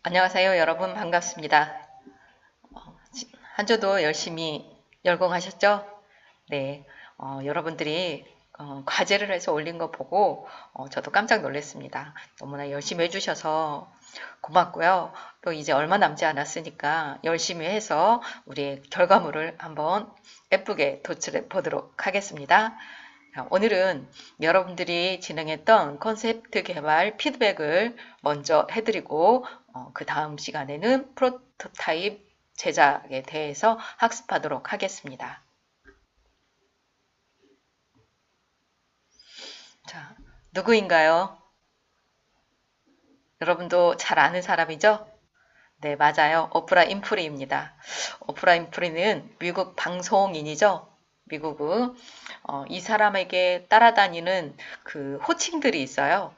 안녕하세요. 여러분 반갑습니다. 한 주도 열심히 열공하셨죠? 네. 여러분들이 과제를 해서 올린 거 보고 저도 깜짝 놀랐습니다. 너무나 열심히 해주셔서 고맙고요. 또 이제 얼마 남지 않았으니까 열심히 해서 우리의 결과물을 한번 예쁘게 도출해 보도록 하겠습니다. 오늘은 여러분들이 진행했던 컨셉트 개발 피드백을 먼저 해드리고 그 다음 시간에는 프로토타입 제작에 대해서 학습하도록 하겠습니다. 자, 누구인가요? 여러분도 잘 아는 사람이죠? 네, 맞아요. 오프라 인프리입니다. 오프라 인프리는 미국 방송인이죠. 미국은 이 사람에게 따라다니는 그 호칭들이 있어요.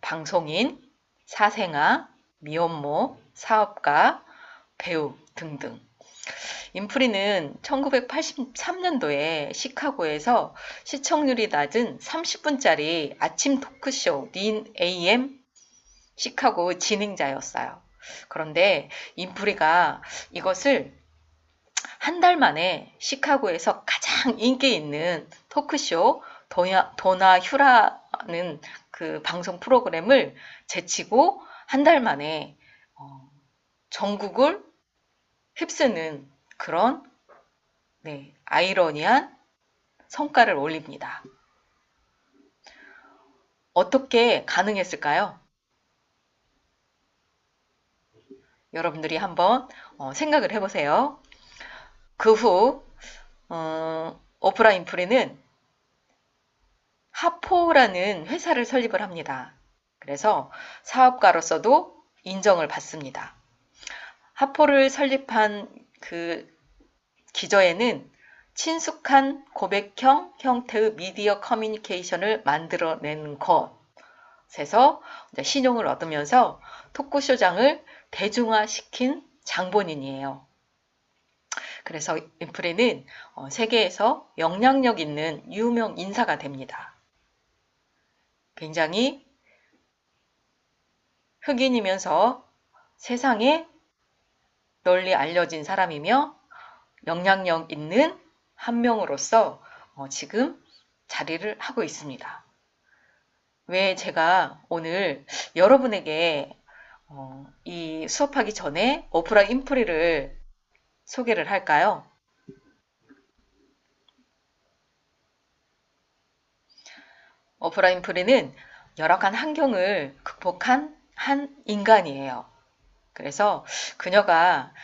방송인, 사생아, 미혼모, 사업가, 배우 등등. 인프리는 1983년도에 시카고에서 시청률이 낮은 30분짜리 아침 토크쇼 닌 AM 시카고 진행자였어요. 그런데 인프리가 이것을 한 달 만에 시카고에서 가장 인기 있는 토크쇼 도나 휴라는 그 방송 프로그램을 제치고 한 달 만에 전국을 휩쓰는 그런 아이러니한 성과를 올립니다. 어떻게 가능했을까요? 여러분들이 한번 생각을 해보세요. 그 후 오프라 인프리는 하포라는 회사를 설립을 합니다. 그래서 사업가로서도 인정을 받습니다. 하포를 설립한 그 기저에는 친숙한 고백형 형태의 미디어 커뮤니케이션을 만들어내는 것에서 신용을 얻으면서 토크쇼장을 대중화시킨 장본인이에요. 그래서 인프리는 세계에서 영향력 있는 유명 인사가 됩니다. 굉장히 흑인이면서 세상에 널리 알려진 사람이며 영향력 있는 한 명으로서 지금 자리를 하고 있습니다. 왜 제가 오늘 여러분에게 이 수업하기 전에 오프라 인프리를 소개를 할까요? 오프라 인프리는 열악한 환경을 극복한 한 인간이에요. 그래서 그녀가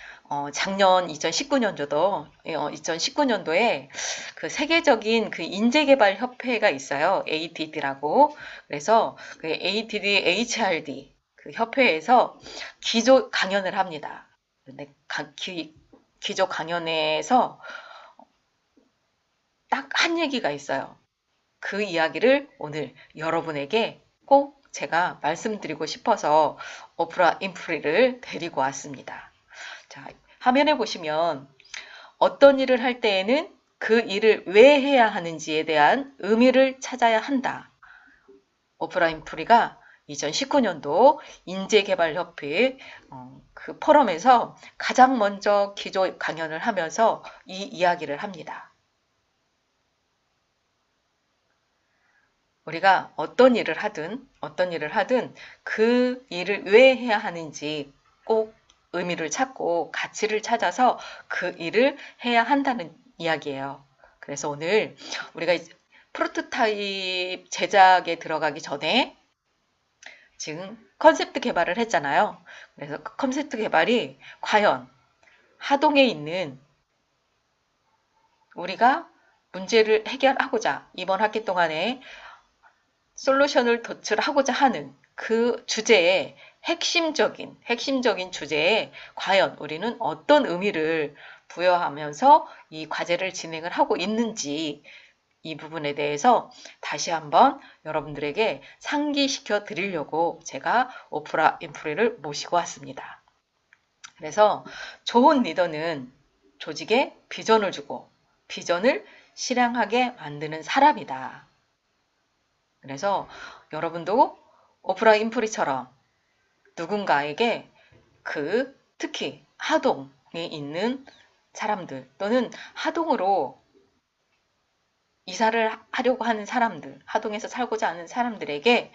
작년 2019년도에 그 세계적인 그 인재개발 협회가 있어요. ADD라고. 그래서 그 ADD, HRD 그 협회에서 기조 강연을 합니다. 근데 기조 강연에서 딱 한 얘기가 있어요. 그 이야기를 오늘 여러분에게 꼭 제가 말씀드리고 싶어서 오프라 인프리를 데리고 왔습니다. 자, 화면에 보시면 어떤 일을 할 때에는 그 일을 왜 해야 하는지에 대한 의미를 찾아야 한다. 오프라 인프리가 2019년도 인재개발협회 그 포럼에서 가장 먼저 기조 강연을 하면서 이 이야기를 합니다. 우리가 어떤 일을 하든 그 일을 왜 해야 하는지 꼭 의미를 찾고 가치를 찾아서 그 일을 해야 한다는 이야기예요. 그래서 오늘 우리가 프로토타입 제작에 들어가기 전에 지금 컨셉트 개발을 했잖아요. 그래서 그 컨셉트 개발이 과연 하동에 있는 우리가 문제를 해결하고자 이번 학기 동안에 솔루션을 도출하고자 하는 그 주제의 핵심적인 주제에 과연 우리는 어떤 의미를 부여하면서 이 과제를 진행을 하고 있는지 이 부분에 대해서 다시 한번 여러분들에게 상기시켜 드리려고 제가 오프라 인프리를 모시고 왔습니다. 그래서 좋은 리더는 조직에 비전을 주고 비전을 실행하게 만드는 사람이다. 그래서 여러분도 오프라 인프리처럼 누군가에게 특히 하동에 있는 사람들 또는 하동으로 이사를 하려고 하는 사람들, 하동에서 살고자 하는 사람들에게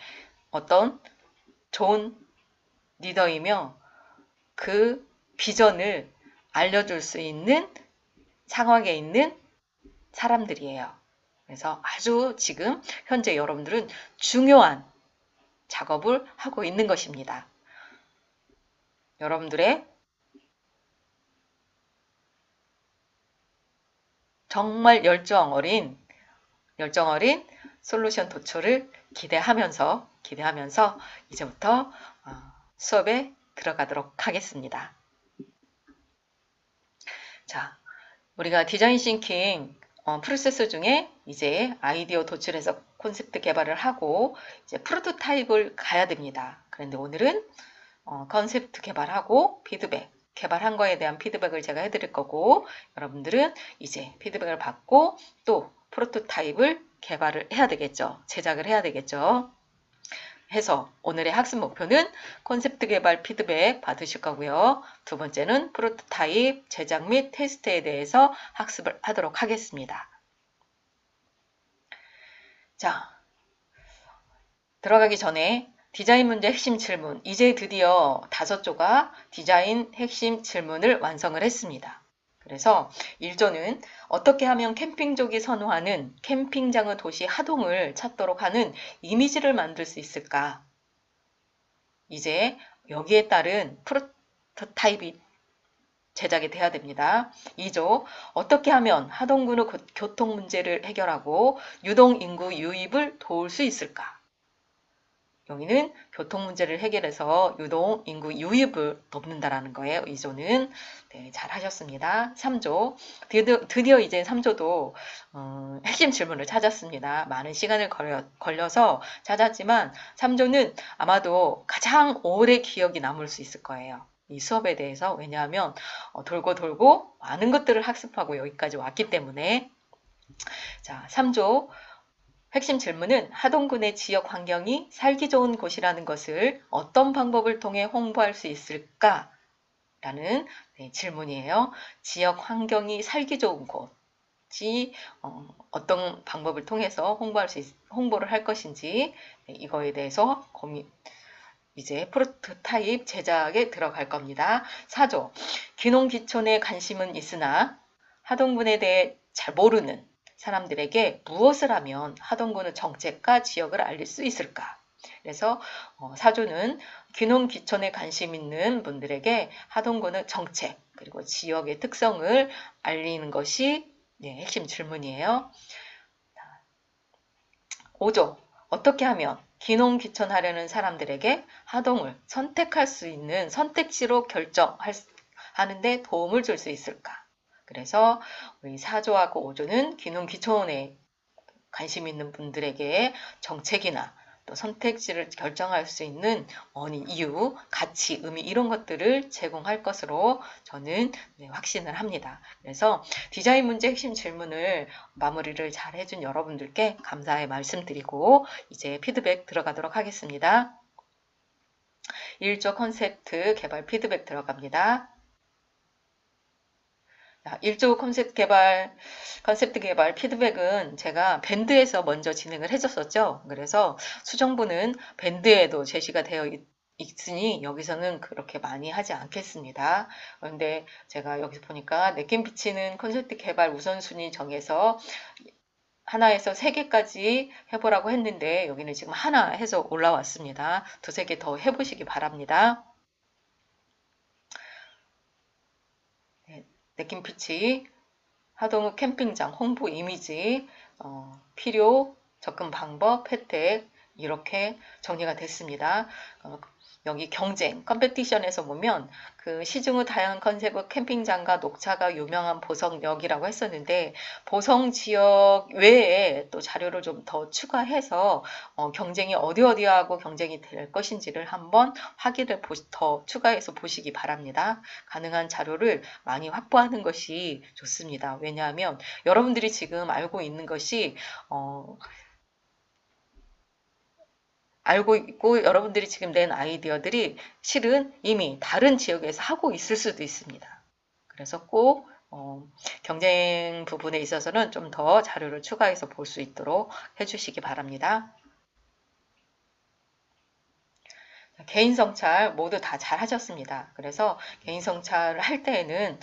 어떤 좋은 리더이며 그 비전을 알려줄 수 있는 상황에 있는 사람들이에요. 그래서 아주 지금 현재 여러분들은 중요한 작업을 하고 있는 것입니다. 여러분들의 정말 열정 어린 솔루션 도출을 기대하면서 이제부터 수업에 들어가도록 하겠습니다. 자, 우리가 디자인 싱킹 프로세스 중에 이제 아이디어 도출해서 콘셉트 개발을 하고 이제 프로토타입을 가야 됩니다. 그런데 오늘은 컨셉트 개발하고 피드백, 개발한 거에 대한 피드백을 제가 해드릴 거고 여러분들은 이제 피드백을 받고 또 프로토타입을 개발을 해야 되겠죠. 제작을 해야 되겠죠. 해서 오늘의 학습 목표는 콘셉트 개발 피드백 받으실 거고요. 두 번째는 프로토타입 제작 및 테스트에 대해서 학습을 하도록 하겠습니다. 자, 들어가기 전에 디자인 문제 핵심 질문, 이제 드디어 5조가 디자인 핵심 질문을 완성을 했습니다. 그래서 1조는 어떻게 하면 캠핑족이 선호하는 캠핑장의 도시 하동을 찾도록 하는 이미지를 만들 수 있을까? 이제 여기에 따른 프로토타입이 제작이 돼야 됩니다. 2조, 어떻게 하면 하동군의 교통 문제를 해결하고 유동인구 유입을 도울 수 있을까? 여기는 교통 문제를 해결해서 유동 인구 유입을 돕는다라는 거예요. 2조는 네, 잘 하셨습니다. 3조 드디어 이제 3조도 핵심 질문을 찾았습니다. 많은 시간을 걸려서 찾았지만 3조는 아마도 가장 오래 기억이 남을 수 있을 거예요. 이 수업에 대해서. 왜냐하면 돌고 많은 것들을 학습하고 여기까지 왔기 때문에. 자, 3조 핵심 질문은 하동군의 지역 환경이 살기 좋은 곳이라는 것을 어떤 방법을 통해 홍보할 수 있을까? 라는 질문이에요. 지역 환경이 살기 좋은 곳이 어떤 방법을 통해서 홍보를 할 것인지 이거에 대해서 이제 프로토타입 제작에 들어갈 겁니다. 4조, 귀농귀촌에 관심은 있으나 하동군에 대해 잘 모르는 사람들에게 무엇을 하면 하동군의 정책과 지역을 알릴 수 있을까? 그래서 4조는 귀농귀촌에 관심 있는 분들에게 하동군의 정책 그리고 지역의 특성을 알리는 것이 핵심 질문이에요. 5조, 어떻게 하면 귀농귀촌하려는 사람들에게 하동을 선택할 수 있는 선택지로 결정하는데 도움을 줄 수 있을까? 그래서 우리 4조하고 5조는 귀농귀촌에 관심 있는 분들에게 정책이나 또 선택지를 결정할 수 있는 원인, 이유, 가치, 의미 이런 것들을 제공할 것으로 저는 확신을 합니다. 그래서 디자인 문제 핵심 질문을 마무리를 잘 해준 여러분들께 감사의 말씀드리고 이제 피드백 들어가도록 하겠습니다. 1조 컨셉트 개발 피드백 들어갑니다. 1조 컨셉트 개발 피드백은 제가 밴드에서 먼저 진행을 해줬었죠. 그래서 수정부는 밴드에도 제시가 되어 있으니 여기서는 그렇게 많이 하지 않겠습니다. 그런데 제가 여기서 보니까 내낌 비치는 컨셉트 개발 우선순위 정해서 하나에서 3개까지 해보라고 했는데 여기는 지금 하나 해서 올라왔습니다. 2-3개 더 해보시기 바랍니다. 내낌 피치, 하동읍 캠핑장 홍보 이미지, 필요, 접근 방법, 혜택 이렇게 정리가 됐습니다. 여기 경쟁, 컴페티션에서 보면 그 시중의 다양한 컨셉의 캠핑장과 녹차가 유명한 보성역이라고 했었는데 보성 지역 외에 또 자료를 좀 더 추가해서 경쟁이 어디하고 경쟁이 될 것인지를 한번 확인을 더 추가해서 보시기 바랍니다. 가능한 자료를 많이 확보하는 것이 좋습니다. 왜냐하면 여러분들이 지금 알고 있는 것이 알고 있고 여러분들이 지금 낸 아이디어들이 실은 이미 다른 지역에서 하고 있을 수도 있습니다. 그래서 꼭 경쟁 부분에 있어서는 좀 더 자료를 추가해서 볼 수 있도록 해주시기 바랍니다. 개인 성찰 모두 다 잘 하셨습니다. 그래서 개인 성찰을 할 때에는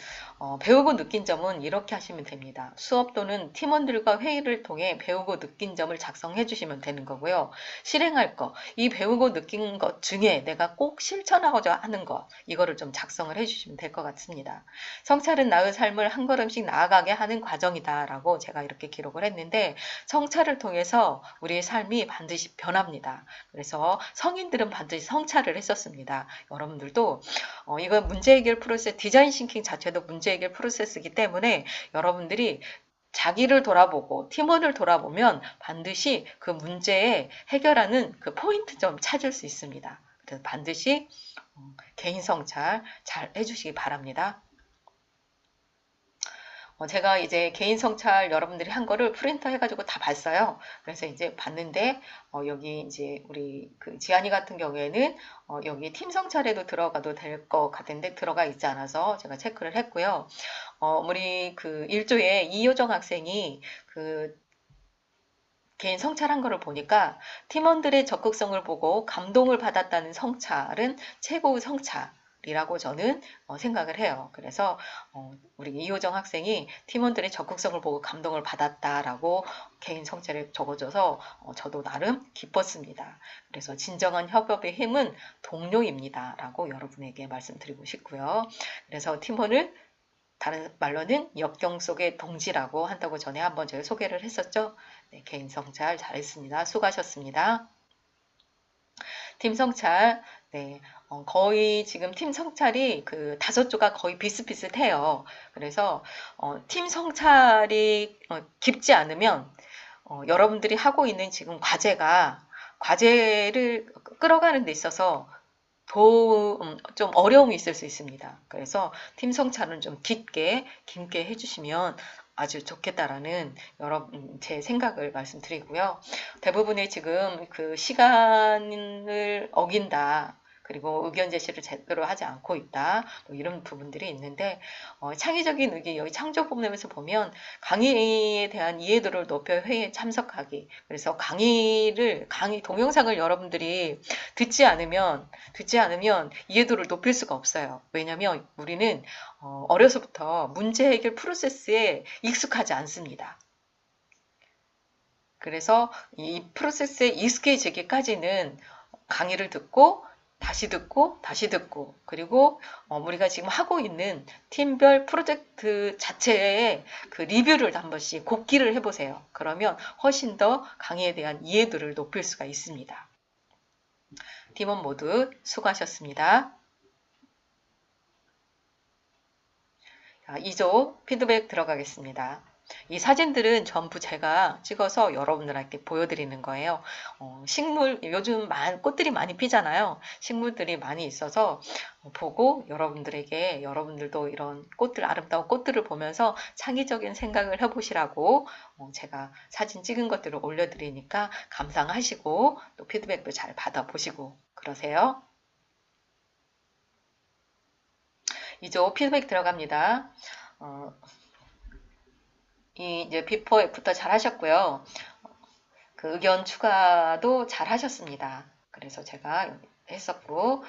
배우고 느낀 점은 이렇게 하시면 됩니다. 수업 또는 팀원들과 회의를 통해 배우고 느낀 점을 작성해 주시면 되는 거고요. 실행할 거, 이 배우고 느낀 것 중에 내가 꼭 실천하고자 하는 것, 이거를 좀 작성을 해 주시면 될 것 같습니다. 성찰은 나의 삶을 한 걸음씩 나아가게 하는 과정이다 라고 제가 이렇게 기록을 했는데, 성찰을 통해서 우리의 삶이 반드시 변합니다. 그래서 성인들은 반드시 성찰을 했었습니다. 여러분들도 이건 문제 해결 프로세스, 디자인 싱킹 자체도 문제 해결 프로세스이기 때문에 여러분들이 자기를 돌아보고 팀원을 돌아보면 반드시 그 문제에 해결하는 그 포인트 좀 찾을 수 있습니다. 그래서 반드시 개인 성찰 잘 해주시기 바랍니다. 제가 이제 개인 성찰 여러분들이 한 거를 프린터 해가지고 다 봤어요. 그래서 이제 봤는데, 여기 이제 우리 그 지안이 같은 경우에는, 여기 팀 성찰에도 들어가도 될 것 같은데 들어가 있지 않아서 제가 체크를 했고요. 우리 그 1조에 이효정 학생이 그 개인 성찰한 거를 보니까 팀원들의 적극성을 보고 감동을 받았다는 성찰은 최고의 성찰이라고 저는 생각을 해요. 그래서 우리 이효정 학생이 팀원들의 적극성을 보고 감동을 받았다라고 개인 성찰에 적어줘서 저도 나름 기뻤습니다. 그래서 진정한 협업의 힘은 동료입니다. 라고 여러분에게 말씀드리고 싶고요. 그래서 팀원을 다른 말로는 역경 속의 동지라고 한다고 전에 한번 제가 소개를 했었죠. 네, 개인 성찰 잘했습니다. 수고하셨습니다. 팀 성찰, 네, 거의 지금 팀 성찰이 그 5조가 거의 비슷비슷해요. 그래서 팀 성찰이 깊지 않으면 여러분들이 하고 있는 지금 과제를 끌어가는 데 있어서 좀 어려움이 있을 수 있습니다. 그래서 팀 성찰은 좀 깊게 해주시면 아주 좋겠다라는 제 생각을 말씀드리고요. 대부분의 지금 그 시간을 어긴다. 그리고 의견 제시를 제대로 하지 않고 있다. 뭐 이런 부분들이 있는데 창의적인 의견, 여기 창조 부분에서 보면 강의에 대한 이해도를 높여 회의에 참석하기. 그래서 강의 동영상을 여러분들이 듣지 않으면 이해도를 높일 수가 없어요. 왜냐하면 우리는 어려서부터 문제 해결 프로세스에 익숙하지 않습니다. 그래서 이 프로세스에 익숙해지기까지는 강의를 듣고 다시 듣고 그리고 우리가 지금 하고 있는 팀별 프로젝트 자체의 그 리뷰를 한 번씩 곡기를 해보세요. 그러면 훨씬 더 강의에 대한 이해도를 높일 수가 있습니다. 팀원 모두 수고하셨습니다. 자, 2조 피드백 들어가겠습니다. 이 사진들은 전부 제가 찍어서 여러분들한테 보여드리는 거예요. 식물, 요즘 꽃들이 많이 피잖아요. 식물들이 많이 있어서 보고 여러분들도 이런 아름다운 꽃들을 보면서 창의적인 생각을 해보시라고 제가 사진 찍은 것들을 올려드리니까 감상하시고 또 피드백도 잘 받아보시고 그러세요. 2조 피드백 들어갑니다. 이제 비포 애프터 잘 하셨고요. 그 의견 추가도 잘 하셨습니다. 그래서 제가 했었고,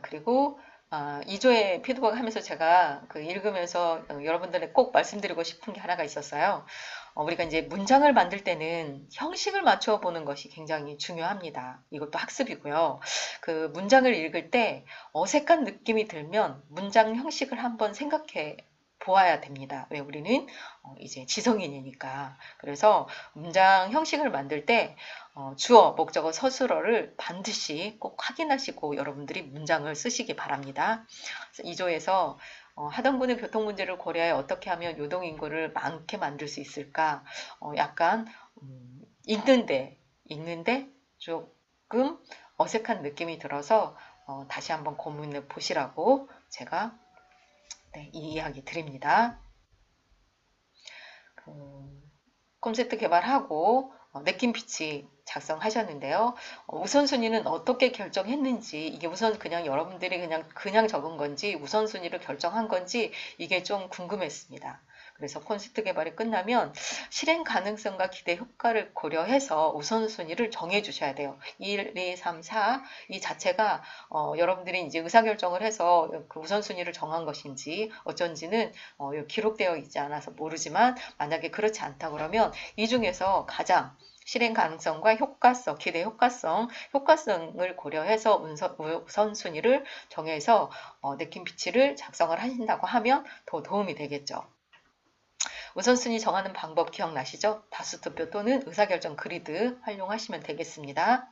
그리고 2조의 피드백 하면서 제가 그 읽으면서 여러분들에 꼭 말씀드리고 싶은 게 하나가 있었어요. 우리가 이제 문장을 만들 때는 형식을 맞춰 보는 것이 굉장히 중요합니다. 이것도 학습이고요. 그 문장을 읽을 때 어색한 느낌이 들면 문장 형식을 한번 생각해 보아야 됩니다. 왜 우리는 이제 지성인이니까. 그래서 문장 형식을 만들 때 주어, 목적어, 서술어를 반드시 꼭 확인하시고 여러분들이 문장을 쓰시기 바랍니다. 2조에서 하던 분의 교통 문제를 고려해 어떻게 하면 유동인구를 많게 만들 수 있을까? 약간 읽는데 조금 어색한 느낌이 들어서 다시 한번 고민해 보시라고 제가 이 이야기 드립니다. 콘셉트 개발하고 느낌 피치 작성하셨는데요. 우선순위는 어떻게 결정했는지, 이게 우선 그냥 여러분들이 그냥 적은 건지 우선순위를 결정한 건지 이게 좀 궁금했습니다. 그래서 콘셉트 개발이 끝나면 실행 가능성과 기대 효과를 고려해서 우선순위를 정해 주셔야 돼요. 1, 2, 3, 4 이 자체가 여러분들이 이제 의사결정을 해서 그 우선순위를 정한 것인지 어쩐지는 기록되어 있지 않아서 모르지만, 만약에 그렇지 않다 그러면 이 중에서 가장 실행 가능성과 효과성, 기대 효과성을 고려해서 우선순위를 정해서 느낌 피치를 작성을 하신다고 하면 더 도움이 되겠죠. 우선순위 정하는 방법 기억나시죠? 다수투표 또는 의사결정 그리드 활용하시면 되겠습니다.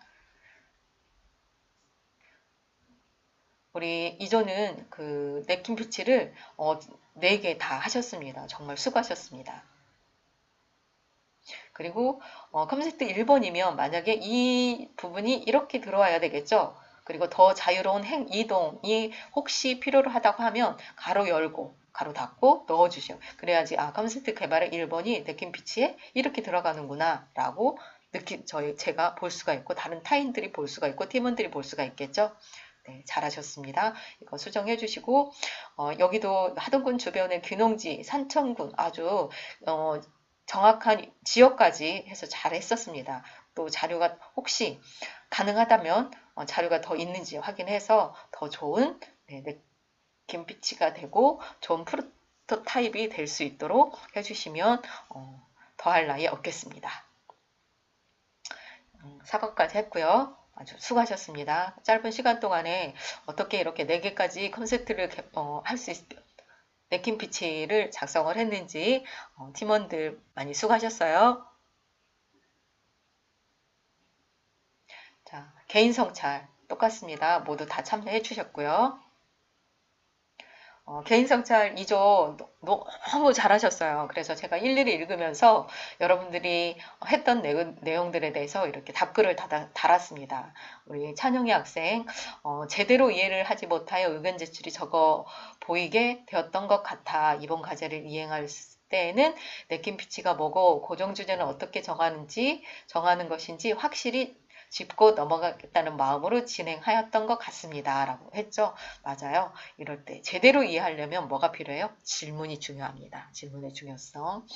우리 이조는 그 냅킨 피치를 4개 다 하셨습니다. 정말 수고하셨습니다. 그리고 컴퓨터 1번이면 만약에 이 부분이 이렇게 들어와야 되겠죠. 그리고 더 자유로운 이동이 혹시 필요로 하다고 하면 가로 열고 가로 닫고 넣어주셔. 그래야지 컴퓨터 개발의 1번이 느낌 피치에 이렇게 들어가는구나 라고 제가 볼 수가 있고 다른 타인들이 볼 수가 있고 팀원들이 볼 수가 있겠죠. 네, 잘하셨습니다. 이거 수정해 주시고 여기도 하동군 주변의 귀농지, 산청군 아주 정확한 지역까지 해서 잘 했었습니다. 또 자료가 혹시 가능하다면 자료가 더 있는지 확인해서 더 좋은 느낌 피치가 되고 좋은 프로토타입이 될 수 있도록 해주시면 더할 나위 없겠습니다. 4번까지 했고요. 아주 수고하셨습니다. 짧은 시간 동안에 어떻게 이렇게 4개까지 컨셉트를 할 수 느낌 피치를 작성을 했는지 팀원들 많이 수고하셨어요. 자, 개인 성찰 똑같습니다. 모두 다 참여해 주셨고요. 개인 성찰 2조 너무 잘하셨어요. 그래서 제가 일일이 읽으면서 여러분들이 했던 내용들에 대해서 이렇게 답글을 달았습니다. 우리 찬영이 학생 제대로 이해를 하지 못하여 의견 제출이 적어 보이게 되었던 것 같아. 이번 과제를 이행할 때에는 느낌 피치가 뭐고 고정 주제는 어떻게 정하는 것인지 확실히 짚고 넘어가겠다는 마음으로 진행하였던 것 같습니다. 라고 했죠. 맞아요. 이럴 때 제대로 이해하려면 뭐가 필요해요? 질문이 중요합니다. 질문의 중요성.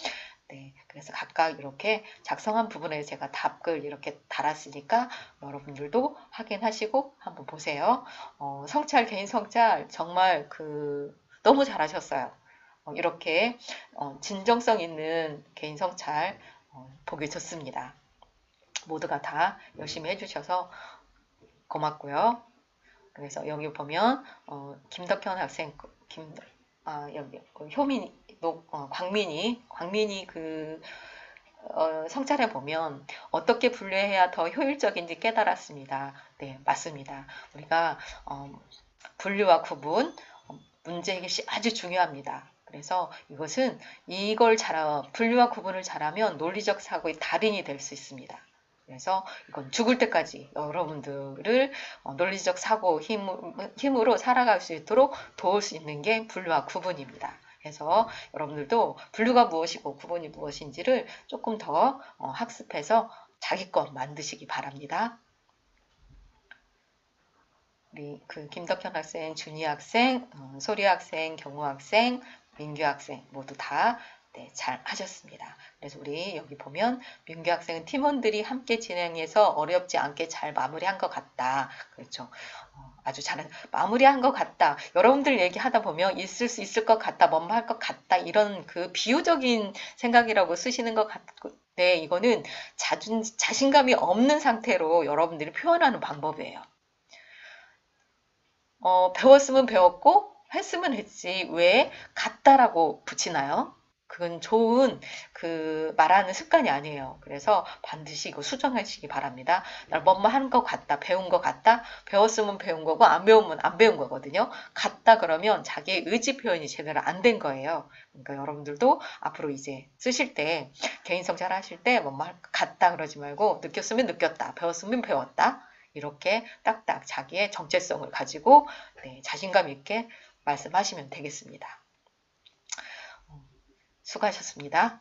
네, 그래서 각각 이렇게 작성한 부분에 제가 답글 이렇게 달았으니까 여러분들도 확인하시고 한번 보세요. 개인 성찰 정말 너무 잘하셨어요. 이렇게 진정성 있는 개인 성찰 보기 좋습니다. 모두가 다 열심히 해주셔서 고맙고요. 그래서 여기 보면 김덕현 학생, 여기 광민이 성찰해 보면 어떻게 분류해야 더 효율적인지 깨달았습니다. 네, 맞습니다. 우리가 분류와 구분, 문제해결이 아주 중요합니다. 그래서 분류와 구분을 잘하면 논리적 사고의 달인이 될 수 있습니다. 그래서 이건 죽을 때까지 여러분들을 논리적 사고 힘으로 살아갈 수 있도록 도울 수 있는 게 분류와 구분입니다. 그래서 여러분들도 분류가 무엇이고 구분이 무엇인지를 조금 더 학습해서 자기 것 만드시기 바랍니다. 우리 김덕현 학생, 준희 학생, 소리 학생, 경우 학생, 민규 학생 모두 다 잘 하셨습니다. 그래서 우리 여기 보면 민규 학생은 팀원들이 함께 진행해서 어렵지 않게 잘 마무리한 것 같다. 그렇죠. 아주 잘 마무리한 것 같다. 여러분들 얘기하다 보면 있을 수 있을 것 같다, 뭐뭐 할 것 같다 이런 비유적인 생각이라고 쓰시는 것 같고, 네, 이거는 자신감이 없는 상태로 여러분들이 표현하는 방법이에요. 배웠으면 배웠고 했으면 했지 왜 같다라고 붙이나요? 그건 좋은 말하는 습관이 아니에요. 그래서 반드시 이거 수정하시기 바랍니다. 나 뭐뭐 하는 것 같다, 배운 것 같다, 배웠으면 배운 거고 안 배우면 안 배운 거거든요. 같다 그러면 자기의 의지 표현이 제대로 안 된 거예요. 그러니까 여러분들도 앞으로 이제 쓰실 때 개인 성찰 하실 때 뭐뭐 같다 그러지 말고 느꼈으면 느꼈다, 배웠으면 배웠다. 이렇게 딱딱 자기의 정체성을 가지고 자신감 있게 말씀하시면 되겠습니다. 수고하셨습니다.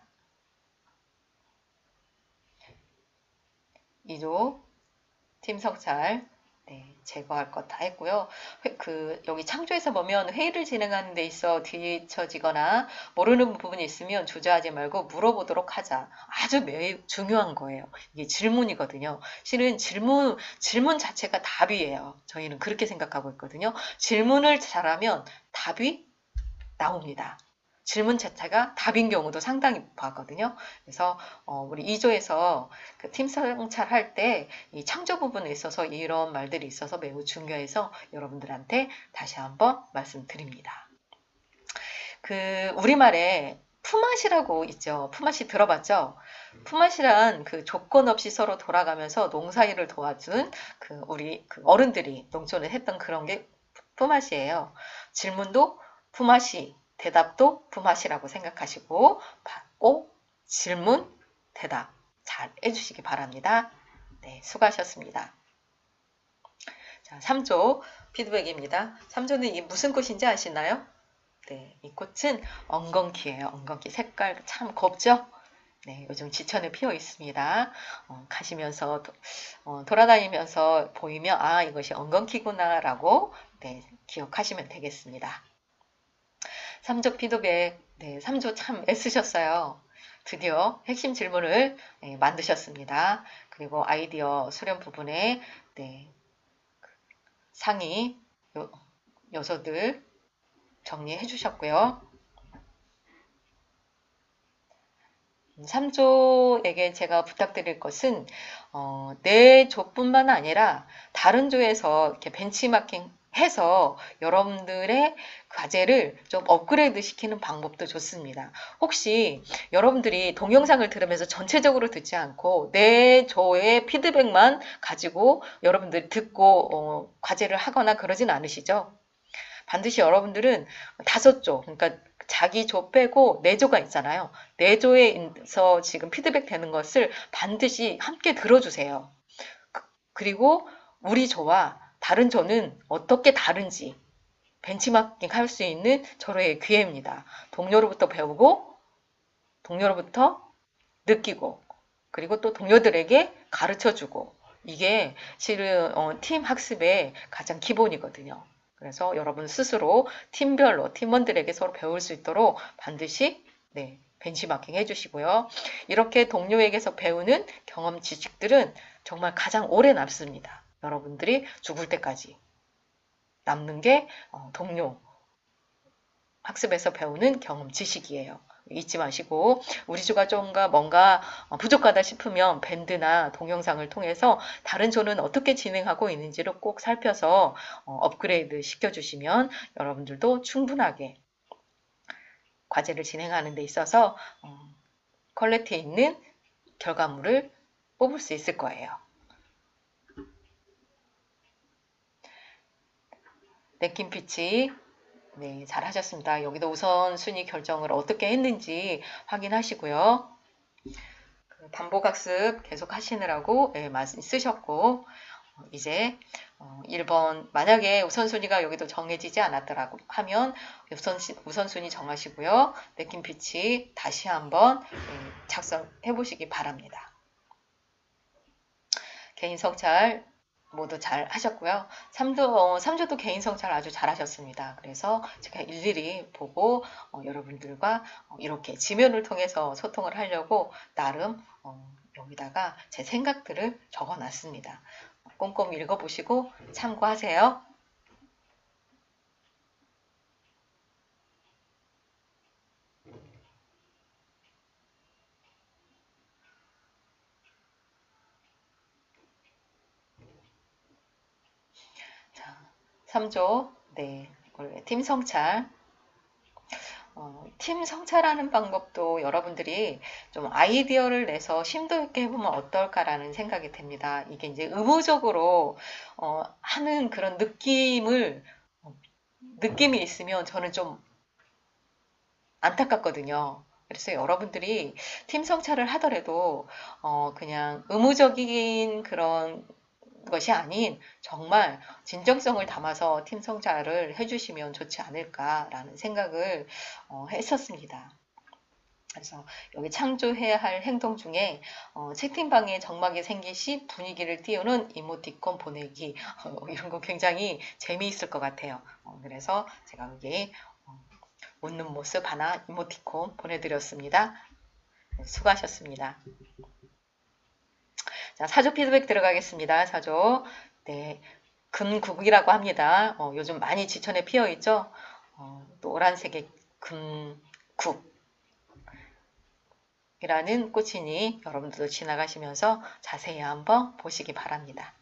2조 팀 성찰 제거할 것 다 했고요. 여기 창조에서 보면 회의를 진행하는 데 있어 뒤처지거나 모르는 부분이 있으면 주저하지 말고 물어보도록 하자. 아주 매우 중요한 거예요. 이게 질문이거든요. 실은 질문 자체가 답이에요. 저희는 그렇게 생각하고 있거든요. 질문을 잘하면 답이 나옵니다. 질문 자체가 답인 경우도 상당히 많거든요. 그래서 우리 2조에서 그 팀 성찰할 때 이 창조 부분에 있어서 이런 말들이 있어서 매우 중요해서 여러분들한테 다시 한번 말씀드립니다. 그 우리말에 품앗이라고 있죠. 품앗이 들어봤죠? 품앗이란 그 조건 없이 서로 돌아가면서 농사일을 도와준 우리 어른들이 농촌에 했던 그런 게 품앗이에요. 질문도 품앗이, 대답도 품앗이라고 생각하시고 꼭 질문, 대답 잘 해주시기 바랍니다. 네, 수고하셨습니다. 자, 3조 피드백입니다. 3조는 이 무슨 꽃인지 아시나요? 네, 이 꽃은 엉겅퀴예요. 엉겅퀴 색깔 참 곱죠? 네, 요즘 지천에 피어 있습니다. 가시면서 돌아다니면서 보이면 아 이것이 엉겅퀴구나 라고 기억하시면 되겠습니다. 3조 피드백, 3조 참 애쓰셨어요. 드디어 핵심 질문을 만드셨습니다. 그리고 아이디어 수렴 부분에 상위 요소들 정리해 주셨고요. 3조에게 제가 부탁드릴 것은 내 조뿐만 아니라 다른 조에서 이렇게 벤치마킹 해서 여러분들의 과제를 좀 업그레이드 시키는 방법도 좋습니다. 혹시 여러분들이 동영상을 들으면서 전체적으로 듣지 않고 내 조의 피드백만 가지고 여러분들이 듣고 과제를 하거나 그러진 않으시죠? 반드시 여러분들은 5조, 그러니까 자기 조 빼고 4조가 있잖아요. 4조에서 지금 피드백 되는 것을 반드시 함께 들어주세요. 그리고 우리 조와 다른 조는 어떻게 다른지 벤치마킹 할 수 있는 저의 기회입니다. 동료로부터 배우고 동료로부터 느끼고 그리고 또 동료들에게 가르쳐주고 이게 실은 팀 학습의 가장 기본이거든요. 그래서 여러분 스스로 팀별로 팀원들에게 서로 배울 수 있도록 반드시 벤치마킹 해주시고요. 이렇게 동료에게서 배우는 경험 지식들은 정말 가장 오래 남습니다. 여러분들이 죽을 때까지 남는 게 동료 학습에서 배우는 경험 지식이에요. 잊지 마시고 우리 조가 뭔가 부족하다 싶으면 밴드나 동영상을 통해서 다른 조는 어떻게 진행하고 있는지를 꼭 살펴서 업그레이드 시켜주시면 여러분들도 충분하게 과제를 진행하는 데 있어서 퀄리티 있는 결과물을 뽑을 수 있을 거예요. 냅킨 피치 잘 하셨습니다. 여기도 우선순위 결정을 어떻게 했는지 확인하시고요. 반복학습 계속 하시느라고 말씀 쓰셨고 이제 1번 만약에 우선순위가 여기도 정해지지 않았더라고 하면 우선순위 정하시고요. 냅킨 피치 다시 한번 작성해 보시기 바랍니다. 개인 성찰 모두 잘 하셨고요. 3조도 개인 성찰 아주 잘 하셨습니다. 그래서 제가 일일이 보고 여러분들과 이렇게 지면을 통해서 소통을 하려고 나름 여기다가 제 생각들을 적어 놨습니다. 꼼꼼히 읽어보시고 참고하세요. 자, 3조 팀 성찰 팀 성찰하는 방법도 여러분들이 좀 아이디어를 내서 심도 있게 해보면 어떨까라는 생각이 듭니다. 이게 이제 의무적으로 하는 그런 느낌이 있으면 저는 좀 안타깝거든요. 그래서 여러분들이 팀 성찰을 하더라도 그냥 의무적인 그런 것이 아닌 정말 진정성을 담아서 팀 성찰을 해주시면 좋지 않을까라는 생각을 했었습니다. 그래서 여기 창조해야 할 행동 중에 채팅방에 정막이 생긴 시 분위기를 띄우는 이모티콘 보내기 이런 거 굉장히 재미있을 것 같아요. 그래서 제가 여기 웃는 모습 하나 이모티콘 보내드렸습니다. 네, 수고하셨습니다. 자, 사조 피드백 들어가겠습니다. 사조. 네, 금국이라고 합니다. 요즘 많이 지천에 피어 있죠. 노란색의 금국. 이라는 꽃이니 여러분들도 지나가시면서 자세히 한번 보시기 바랍니다.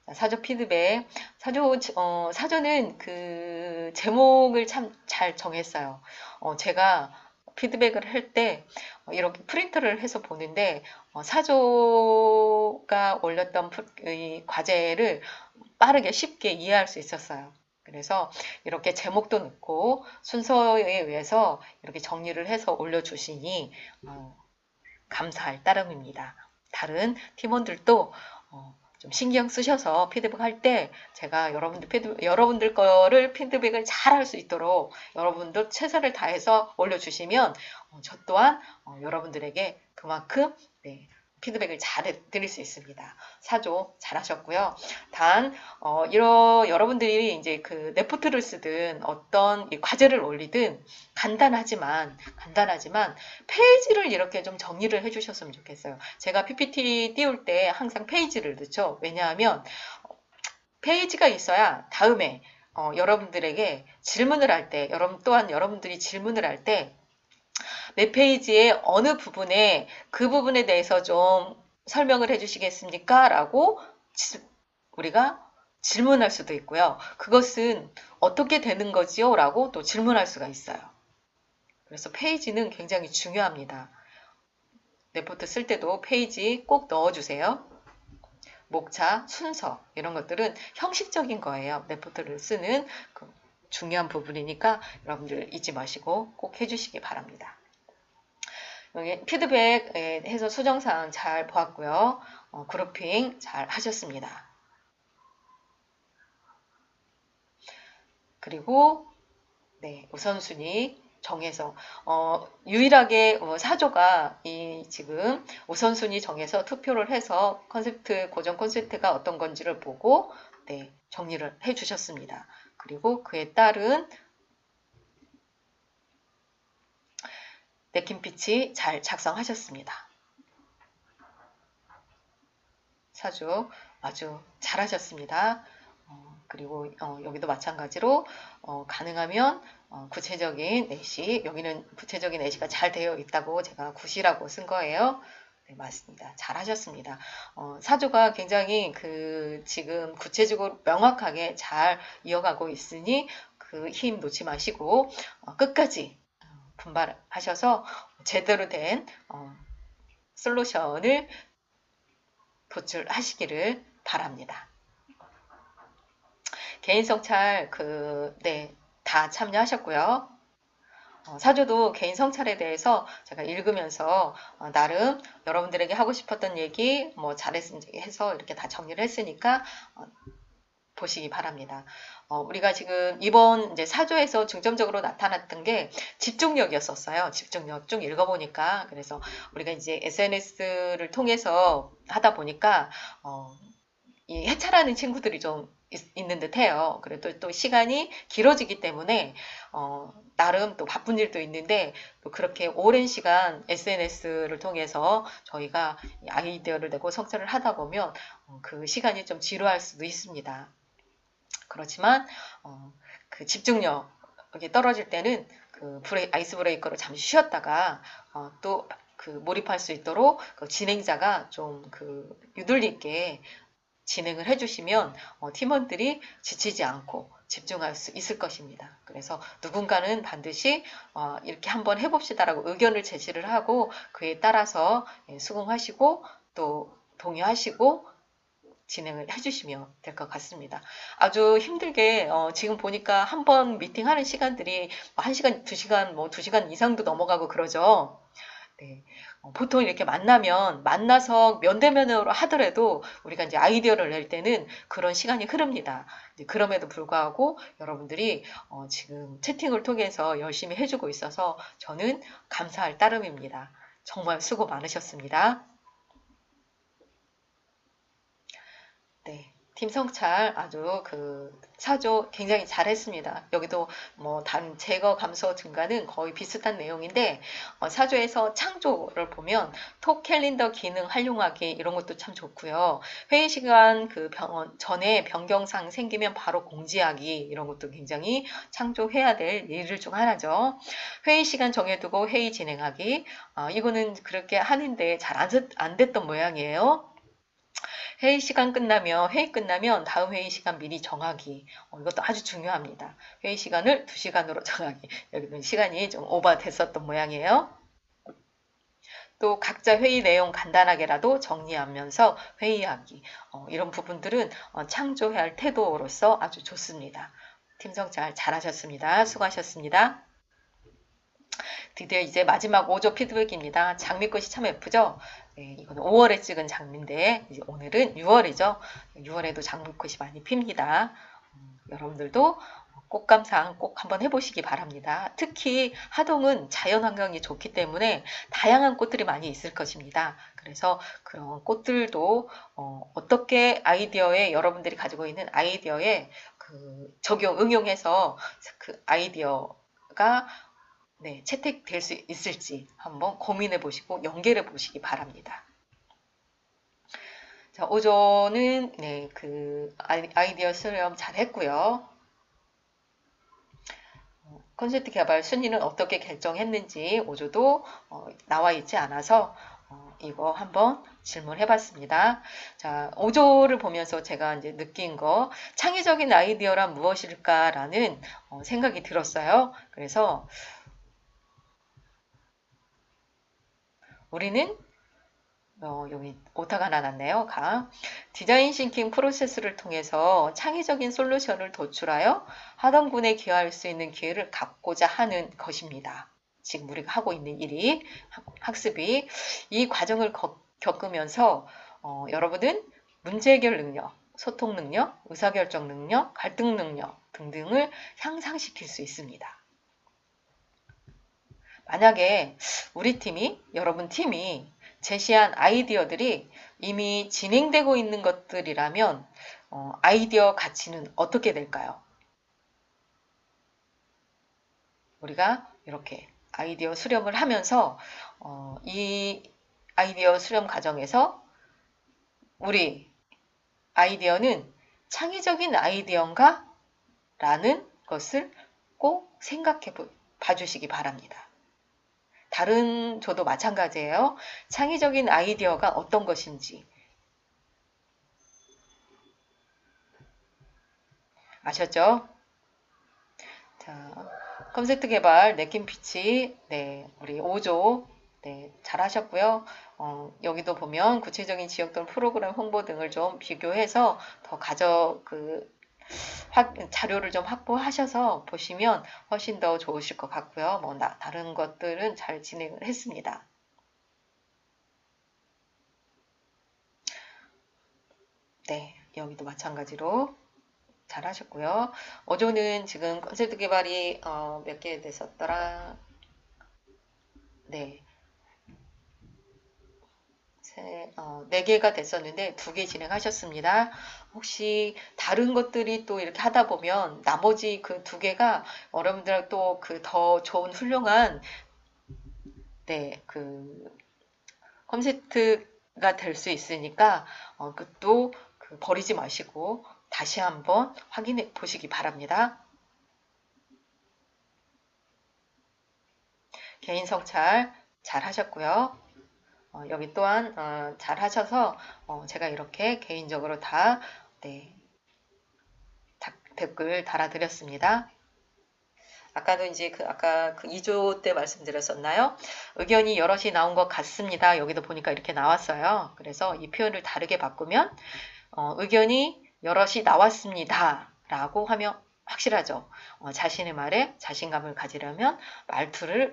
자, 사조 피드백. 사조는 그 제목을 참 잘 정했어요. 제가 피드백을 할 때 이렇게 프린트를 해서 보는데 사조가 올렸던 이 과제를 빠르게 쉽게 이해할 수 있었어요. 그래서 이렇게 제목도 넣고 순서에 의해서 이렇게 정리를 해서 올려주시니 감사할 따름입니다. 다른 팀원들도 좀 신경 쓰셔서 피드백할 때 제가 여러분들 거를 피드백을 잘 할 수 있도록 여러분도 최선을 다해서 올려주시면 저 또한 여러분들에게 그만큼 네, 피드백을 잘 드릴 수 있습니다. 사조 잘하셨고요. 단 여러분들이 이제 그 레포트를 쓰든 어떤 과제를 올리든 간단하지만 페이지를 이렇게 좀 정리를 해주셨으면 좋겠어요. 제가 PPT 띄울 때 항상 페이지를 넣죠. 왜냐하면 페이지가 있어야 다음에 여러분들에게 질문을 할 때, 여러분들이 질문을 할 때 몇 페이지의 어느 부분에 그 부분에 대해서 좀 설명을 해주시겠습니까? 라고 우리가 질문할 수도 있고요. 그것은 어떻게 되는 거지요? 라고 또 질문할 수가 있어요. 그래서 페이지는 굉장히 중요합니다. 레포트 쓸 때도 페이지 꼭 넣어주세요. 목차, 순서 이런 것들은 형식적인 거예요. 레포트를 쓰는 그 중요한 부분이니까 여러분들 잊지 마시고 꼭 해주시기 바랍니다. 여기 피드백 해서 수정사항 잘 보았고요. 그룹핑 잘 하셨습니다. 그리고 네, 우선순위 정해서 유일하게 사조가 지금 우선순위 정해서 투표를 해서 고정 콘셉트가 어떤 건지를 보고 네, 정리를 해 주셨습니다. 그리고 그에 따른 냅킨피치 잘 작성하셨습니다. 사주 아주 잘하셨습니다. 그리고 여기도 마찬가지로 가능하면 구체적인 내시, 여기는 구체적인 내시가 잘 되어 있다고 제가 굿이라고 쓴 거예요. 네, 맞습니다. 잘하셨습니다. 사주가 굉장히 지금 구체적으로 명확하게 잘 이어가고 있으니 그 힘 놓지 마시고 끝까지 분발하셔서 제대로 된 솔루션을 도출하시기를 바랍니다. 개인 성찰 네, 다 참여하셨고요. 사조도 개인 성찰에 대해서 제가 읽으면서 나름 여러분들에게 하고 싶었던 얘기 뭐 잘했으면 해서 이렇게 다 정리를 했으니까 보시기 바랍니다. 우리가 지금 이번 이제 사조에서 중점적으로 나타났던 게 집중력이었었어요. 집중력 쭉 읽어보니까 그래서 우리가 이제 SNS를 통해서 하다 보니까 이 해찰하는 친구들이 좀 있는 듯해요. 그래도 또 시간이 길어지기 때문에 나름 또 바쁜 일도 있는데 또 그렇게 오랜 시간 SNS를 통해서 저희가 아이디어를 내고 성찰을 하다 보면 그 시간이 좀 지루할 수도 있습니다. 그렇지만 그 집중력이 떨어질 때는 그 아이스 브레이커로 잠시 쉬었다가 또 그 몰입할 수 있도록 그 진행자가 좀 유도리 있게 진행을 해주시면 팀원들이 지치지 않고 집중할 수 있을 것입니다. 그래서 누군가는 반드시 이렇게 한번 해봅시다라고 의견을 제시를 하고 그에 따라서 수긍하시고 또 동의하시고 진행을 해주시면 될 것 같습니다. 아주 힘들게 지금 보니까 한 번 미팅하는 시간들이 1시간, 2시간, 뭐 2시간 이상도 넘어가고 그러죠. 네. 보통 이렇게 만나서 면대면으로 하더라도 우리가 이제 아이디어를 낼 때는 그런 시간이 흐릅니다. 그럼에도 불구하고 여러분들이 지금 채팅을 통해서 열심히 해주고 있어서 저는 감사할 따름입니다. 정말 수고 많으셨습니다. 네. 팀 성찰 아주 사조 굉장히 잘했습니다. 여기도 뭐 단 제거 감소 증가는 거의 비슷한 내용인데 사조에서 창조를 보면 톡 캘린더 기능 활용하기 이런 것도 참 좋고요. 회의 시간 전에 변경사항 생기면 바로 공지하기 이런 것도 굉장히 창조해야 될 일 중 하나죠. 회의 시간 정해두고 회의 진행하기 이거는 그렇게 하는데 잘 안 됐던 모양이에요. 회의 끝나면 다음 회의 시간 미리 정하기. 이것도 아주 중요합니다. 회의 시간을 2시간으로 정하기. 여기는 시간이 좀 오버됐었던 모양이에요. 또 각자 회의 내용 간단하게라도 정리하면서 회의하기. 이런 부분들은 창조해야 할 태도로서 아주 좋습니다. 팀 성찰 잘하셨습니다. 수고하셨습니다. 드디어 이제 마지막 5조 피드백입니다. 장미꽃이 참 예쁘죠? 네, 이거는 5월에 찍은 장미인데 이제 오늘은 6월이죠. 6월에도 장미꽃이 많이 핍니다. 여러분들도 꽃 감상 꼭 한번 해보시기 바랍니다. 특히 하동은 자연환경이 좋기 때문에 다양한 꽃들이 많이 있을 것입니다. 그래서 그런 꽃들도 어떻게 여러분들이 가지고 있는 아이디어에 응용해서 그 아이디어가 채택될 수 있을지 한번 고민해 보시고 연결해 보시기 바랍니다. 자, 오조는 아이디어 수렴 잘 했고요. 콘셉트 개발 순위는 어떻게 결정했는지 오조도 나와 있지 않아서 이거 한번 질문해 봤습니다. 자, 오조를 보면서 제가 이제 느낀 거 창의적인 아이디어란 무엇일까라는 생각이 들었어요. 그래서 우리는 여기 오타가 하나 났네요. 디자인 싱킹 프로세스를 통해서 창의적인 솔루션을 도출하여 하동군에 기여할 수 있는 기회를 갖고자 하는 것입니다. 지금 우리가 하고 있는 일이 학습이 이 과정을 겪으면서 여러분은 문제 해결 능력, 소통 능력, 의사결정 능력, 갈등 능력 등등을 향상시킬 수 있습니다. 만약에 여러분 팀이 제시한 아이디어들이 이미 진행되고 있는 것들이라면 아이디어 가치는 어떻게 될까요? 우리가 이렇게 아이디어 수렴을 하면서 이 아이디어 수렴 과정에서 우리 아이디어는 창의적인 아이디어인가? 라는 것을 꼭 생각해 봐주시기 바랍니다. 다른 조도 마찬가지예요. 창의적인 아이디어가 어떤 것인지 아셨죠? 자, 콘셉트 개발, 네킨 피치, 우리 5조, 잘하셨고요. 여기도 보면 구체적인 지역 또는 프로그램 홍보 등을 좀 비교해서 더 자료를 좀 확보하셔서 보시면 훨씬 더 좋으실 것 같고요. 다른 것들은 잘 진행을 했습니다. 네, 여기도 마찬가지로 잘 하셨고요. 어조는 지금 콘셉트 개발이 몇 개 됐었더라. 네. 4개가 됐었는데 2개 진행하셨습니다. 혹시 다른 것들이 또 이렇게 하다 보면 나머지 그 2개가 여러분들 또 더 좋은 훌륭한 콘셉트가 될 수 있으니까 그것도 버리지 마시고 다시 한번 확인해 보시기 바랍니다. 개인 성찰 잘 하셨고요. 여기 또한 잘 하셔서 제가 이렇게 개인적으로 다 댓글 달아드렸습니다. 아까도 이제 아까 2조 때 말씀드렸었나요? 의견이 여럿이 나온 것 같습니다. 여기도 보니까 이렇게 나왔어요. 그래서 이 표현을 다르게 바꾸면 의견이 여럿이 나왔습니다. 라고 확실하죠. 자신의 말에 자신감을 가지려면 말투를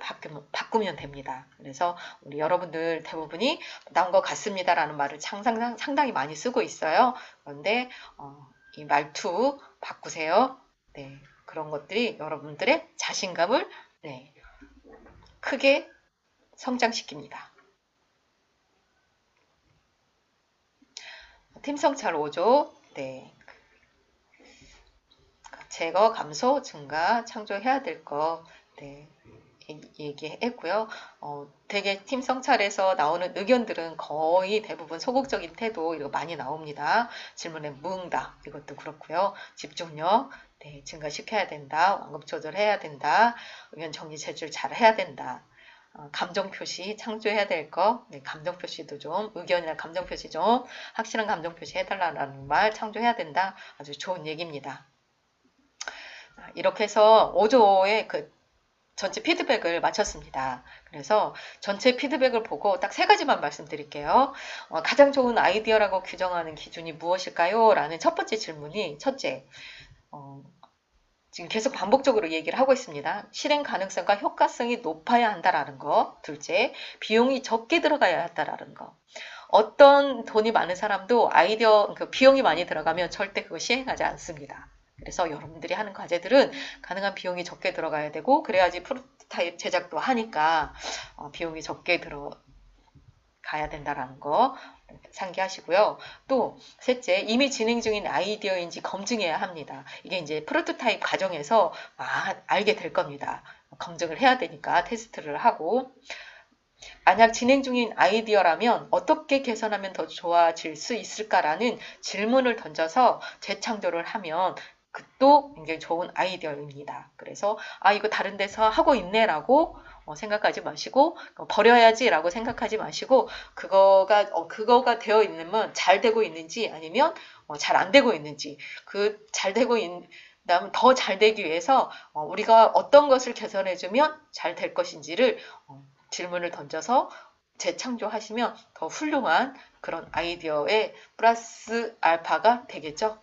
바꾸면 됩니다. 그래서 우리 여러분들 대부분이 나온 것 같습니다라는 말을 상당히 많이 쓰고 있어요. 그런데 이 말투 바꾸세요. 네, 그런 것들이 여러분들의 자신감을 네, 크게 성장시킵니다. 팀성찰 5조 네. 제거, 감소, 증가, 창조해야 될 거 네, 얘기했고요. 되게 팀 성찰에서 나오는 의견들은 거의 대부분 소극적인 태도 이거 많이 나옵니다. 질문에 무응답 이것도 그렇고요. 집중력 네, 증가시켜야 된다. 완급 조절해야 된다. 의견 정리 제출 잘 해야 된다. 감정 표시 창조해야 될 거, 네, 감정 표시도 좀 의견이나 감정 표시 좀 확실한 감정 표시 해달라는 말 창조해야 된다. 아주 좋은 얘기입니다. 이렇게 해서 5조의 그 전체 피드백을 마쳤습니다. 그래서 전체 피드백을 보고 딱 3가지만 말씀드릴게요. 가장 좋은 아이디어라고 규정하는 기준이 무엇일까요? 라는 첫 번째 질문이 첫째, 지금 계속 반복적으로 얘기를 하고 있습니다. 실행 가능성과 효과성이 높아야 한다라는 거. 둘째, 비용이 적게 들어가야 한다라는 거. 어떤 돈이 많은 사람도 아이디어, 그 비용이 많이 들어가면 절대 그거 시행하지 않습니다. 그래서 여러분들이 하는 과제들은 가능한 비용이 적게 들어가야 되고 그래야지 프로토타입 제작도 하니까 비용이 적게 들어가야 된다라는 거 상기하시고요. 또 셋째, 이미 진행 중인 아이디어인지 검증해야 합니다. 이게 이제 프로토타입 과정에서 알게 될 겁니다. 검증을 해야 되니까 테스트를 하고 만약 진행 중인 아이디어라면 어떻게 개선하면 더 좋아질 수 있을까라는 질문을 던져서 재창조를 하면 또 굉장히 좋은 아이디어입니다. 그래서 이거 다른 데서 하고 있네라고 생각하지 마시고 버려야지라고 생각하지 마시고 그거가 되어 있으면 잘 되고 있는지 아니면 잘 안 되고 있는지 그 잘 되고 있는 다음 더 잘 되기 위해서 우리가 어떤 것을 개선해주면 잘 될 것인지를 질문을 던져서 재창조하시면 더 훌륭한 그런 아이디어의 플러스 알파가 되겠죠.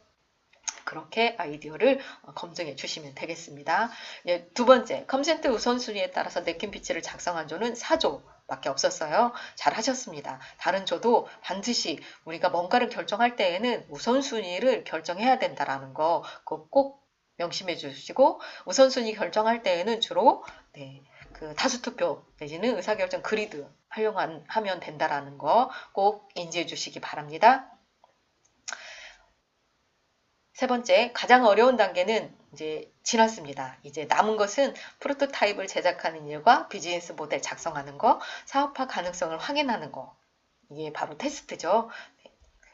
그렇게 아이디어를 검증해 주시면 되겠습니다. 두 번째, 컨센트 우선순위에 따라서 냅킨 피치를 작성한 조는 4조밖에 없었어요. 잘 하셨습니다. 다른 조도 반드시 우리가 뭔가를 결정할 때에는 우선순위를 결정해야 된다는 거 꼭 명심해 주시고 우선순위 결정할 때에는 주로 그 다수투표 내지는 의사결정 그리드 활용하면 된다라는 거 꼭 인지해 주시기 바랍니다. 세 번째, 가장 어려운 단계는 이제 지났습니다. 이제 남은 것은 프로토타입을 제작하는 일과 비즈니스 모델 작성하는 거, 사업화 가능성을 확인하는 거. 이게 바로 테스트죠.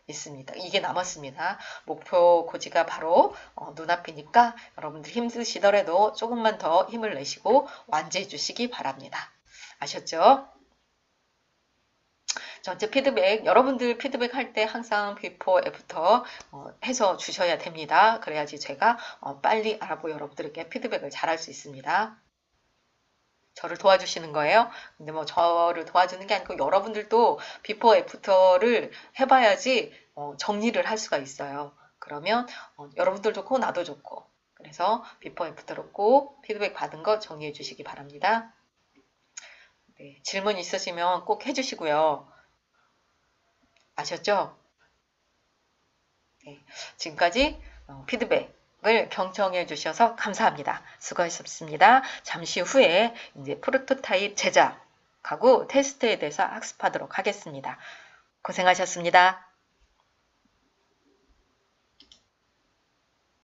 있습니다. 이게 남았습니다. 목표 고지가 바로 눈앞이니까 여러분들 힘드시더라도 조금만 더 힘을 내시고 완주해 주시기 바랍니다. 아셨죠? 전체 피드백, 여러분들 피드백 할 때 항상 비포, 애프터 해서 주셔야 됩니다. 그래야지 제가 빨리 알아보고 여러분들에게 피드백을 잘 할 수 있습니다. 저를 도와주시는 거예요. 근데 뭐 저를 도와주는 게 아니고 여러분들도 비포, 애프터를 해봐야지 정리를 할 수가 있어요. 그러면 여러분들 좋고 나도 좋고 그래서 비포, 애프터로 꼭 피드백 받은 거 정리해 주시기 바랍니다. 네, 질문 있으시면 꼭 해주시고요. 아셨죠? 네, 지금까지 피드백을 경청해 주셔서 감사합니다. 수고하셨습니다. 잠시 후에 이제 프로토타입 제작하고 테스트에 대해서 학습하도록 하겠습니다. 고생하셨습니다.